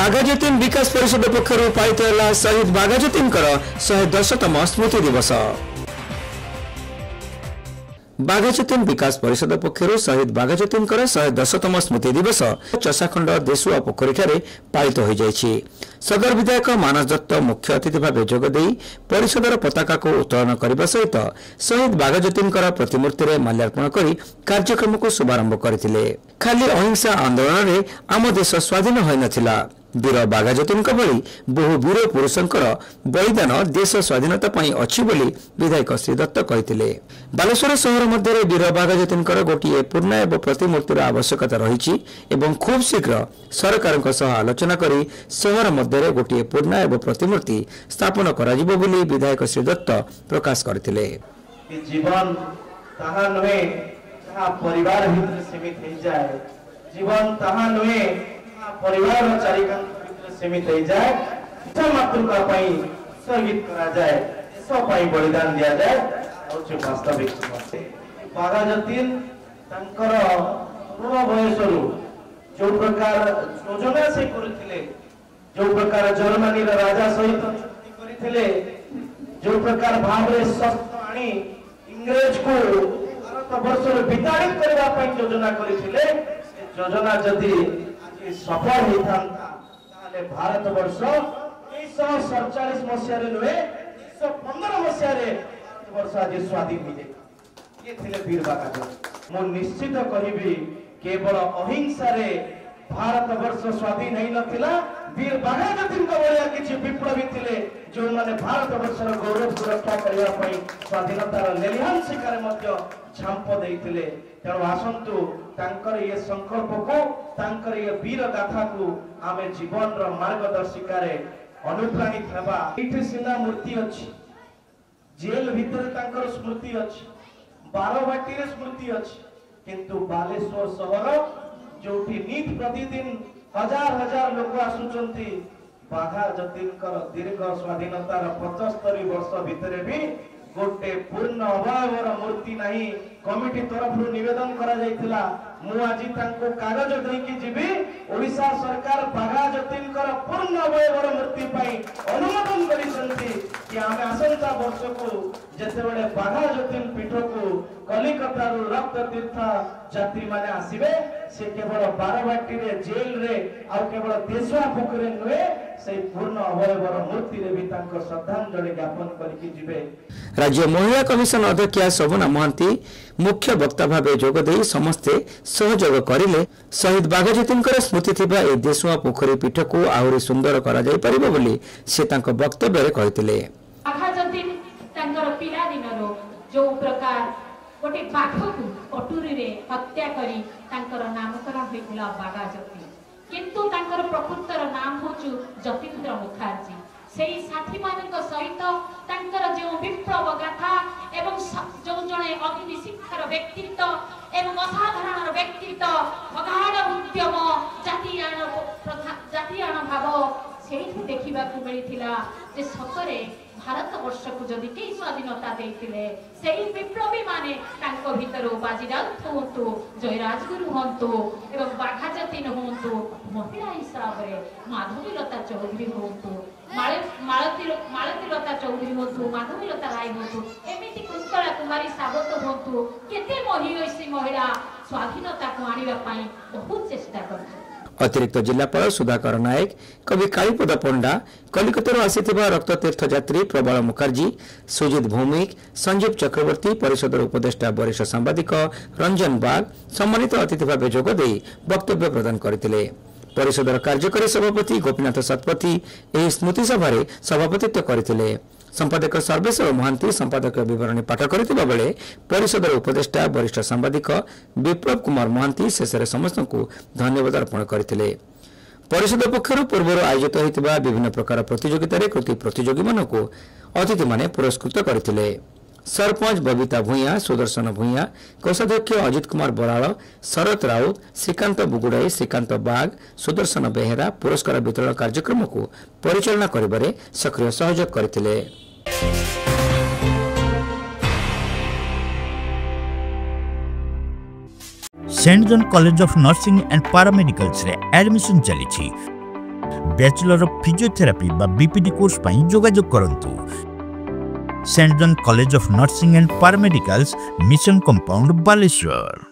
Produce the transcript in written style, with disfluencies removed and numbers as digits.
बाघाजतीन विकास परिषद पक्षर पालित है शहीद बाघाजतीन 110तम स्मृति दिवस। बाघाजतीन विकास परिषद पक्षर शहीद बाघाजतीन 110तम स्मृति दिवस चषाखंड देशुआ पोखरी पालित हो जाइछि। सदर विधायक मानस दत्त मुख्य अतिथि भाव जोगदे परिषदर पताका को उत्तोलन करने सहित शहीद बाघाजतीन प्रतिमूर्ति में माल्यार्पण कर कार्यक्रम को शुभारंभ करथिले। खाली अहिंसा आंदोलन में आम देश स्वाधीन होई नथिला। वीर बाघाजतीन भली बहु वीर पुरुषंकर बलिदान देश स्वाधीनता अच्छी बोली विधायक श्री दत्त कहते। बालेश्वर सहर मध्य वीर बाघाजतीन गोटे पूर्णायब प्रतिमूर्तिर आवश्यकता रही एवं खूब शीघ्र सरकार आलोचना कर सहर मध्य गोटे पूर्णायब प्रतिमूर्ति स्थापन करा जिवो बोली विधायक श्री दत्त प्रकाश करथिले। जीवन ताहा नुहे जहाँ परिवार भितर सीमित हो जाए, जीवन ताहा नुहे परिवार चारिकांत भितर सीमित हो जाए, मातृका उत्सर्गित करा जाए, देश पाई बलिदान दिया जाए और वास्तविक बाघाजतीन तंकर तरुण बयसरु जो प्रकार योजना से करथिले, जो प्रकार जर्मनी राजा सहित चुक्ति करथिले, जो प्रकार भाव रे शस्त्र आनी इंग्रेज को भारत वर्ष विताड़ित करबा पई योजना करथिले, योजना जदि सफल होता ताले भारत वर्ष 1947 मसीह नुहे 1915 मसीह भारत वर्ष आज स्वाधीन हो जाए। ये थिले वीर बाघाजतीन। मु निश्चित कहिबी केवल अहिंसा रे भारत वर्ष स्वाधीन नहीं नथिला, वीर बाघाजतीन भलिया किछि विप्लवी थिले जो माने भारत वर्षर गौरव सुरक्षा करबा पई स्वाधीनतार लेलिहान शिकार मध्य झांप देइथिले। तेणु आसंतु तांकर ये संकल्प को, तांकर ये वीर गाथा को आमे जीवन रो मार्गदर्शिका रे अनुप्राणित हेबा। इथे सिना मूर्ति अछि, जेल भीतर तांकर स्मृति अछि, बारवाटी रे स्मृति अछि, किंतु बालेश्वर शहर जोठी नित प्रतिदिन हजार हजार लोक आसुचंती बाघाजतीन दीर्घ स्वाधीनतार 75 वर्ष भितर भी गोटे पूर्ण अभावर मूर्ति नहीं। कमिटी तरफ निवेदन करा जायतिला, मु आज तांको कागज देकी जीवी ओडिशा सरकार बाघाजतीन पूर्ण अभावर मूर्ति पाई अनुमोदन करिसंती कि आमे आसंता वर्ष को जते बेले बाघाजतीन पीठ को कलिकता रु रक्त तीर्थ यात्री माने आसीबे, से केवल बारवाटी रे जेल रे आ केवल देशवा पोखरे नुहे से पूर्ण अभयवर मूर्ति रे भी तांको श्रद्धांजलि ज्ञापन करके जिबे। राज्य महिला कमिशन अध्यक्षा शोभना महांती मुख्य वक्ता भाव जोगदे समस्ते सहयोग करिले शहीद बाघाजतीन स्मृति थिबा ए देशुआ पोखरी पीठ को आहुरी सुंदर करा जाय परिबो बोली से तांको वक्तव्य रे कहिथिले। बाघाजतीन तांकर पिला दिनरो जो प्रकार गोटे बाघ को कटुरी रे हत्या करी तांकर नामकरण होइला बाघाजतीन, किंतु तांकर प्रकृतर नाम होचु जतीन्द्र मुखर्जी। सेई साथी मानक सहित तांकर जो विप्लव गाथा एवं जो जने अग्नि शिक्षार व्यक्तित्व एवं असाधारण व्यक्तित्व अगाध उद्यम जातीयान भाव सेठी देखिबा को मिलिथिला जे सतरे भारत वर्ष को जदि के स्वाधीनता देथिले सेही विप्लवी माने तांको भितर बाजीराउत होंतु, जयराजगुरु होंतु एवं बाघाजतीन होंतु, महिला हिसाब रे माधवीलता चौधरी होंतु, मालतीलता चौधरी होंतु, माधवीलता राय होंतु, एमिति कुंतला कुमारी सावत होंतु, केते महिला स्वाधीनता को आनिबा पई बहुत चेष्टा करछे। अतिरिक्त जिलापाल सुधाकर नायक, कवि कालीपद पंडा, कलिकतार आसीथिबा रक्ततीर्थ यात्री प्रबल मुखर्जी, सुजित भौमिक, संजीव चक्रवर्ती, परिषदर उपदेष्टा वरिष्ठ सांबादिक रंजन बाग सम्मानित अतिथि भाव जोगदे वक्तव्य प्रदान करथिले। परिषदर कार्यकारी सभापति गोपीनाथ सतपथी एही स्मृति सभारे सभापतित्व करथिले। संपादक सर्वेश्वर महांती संपादक विवरणी पाठ करथिबा बेले परिषदर उपदेष्टा वरिष्ठ सांबादिक विप्लव कुमार महांती शेषरे समस्त को धन्यवाद अर्पण करथिले। परिषद पक्षर पूर्व आयोजित होइतिबा विभिन्न प्रकार प्रतियोगिता रे कृति प्रतियोगी मानको अतिथि माने पुरस्कृत करथिले। सरपंच बबीता भूया, सुदर्शन भूया, कोषाध्यक्ष अजित कुमार बराल, शरत राउत, श्रीकांत बुगुड़ाई, श्रीकांत बाग, सुदर्शन बेहेरा पुरस्कार वितरण कार्यक्रम को परिचालना करिबारे सक्रिय सहयोग करथिले। Saint John college of nursing and paramedicals रे एडमिशन चली बैचलर ऑफ फिजियोथेरापी बा बीपीडी कोर्स पई जोगाजोग करंतु। Saint John college of nursing and paramedicals, mission compound, Baleshwar.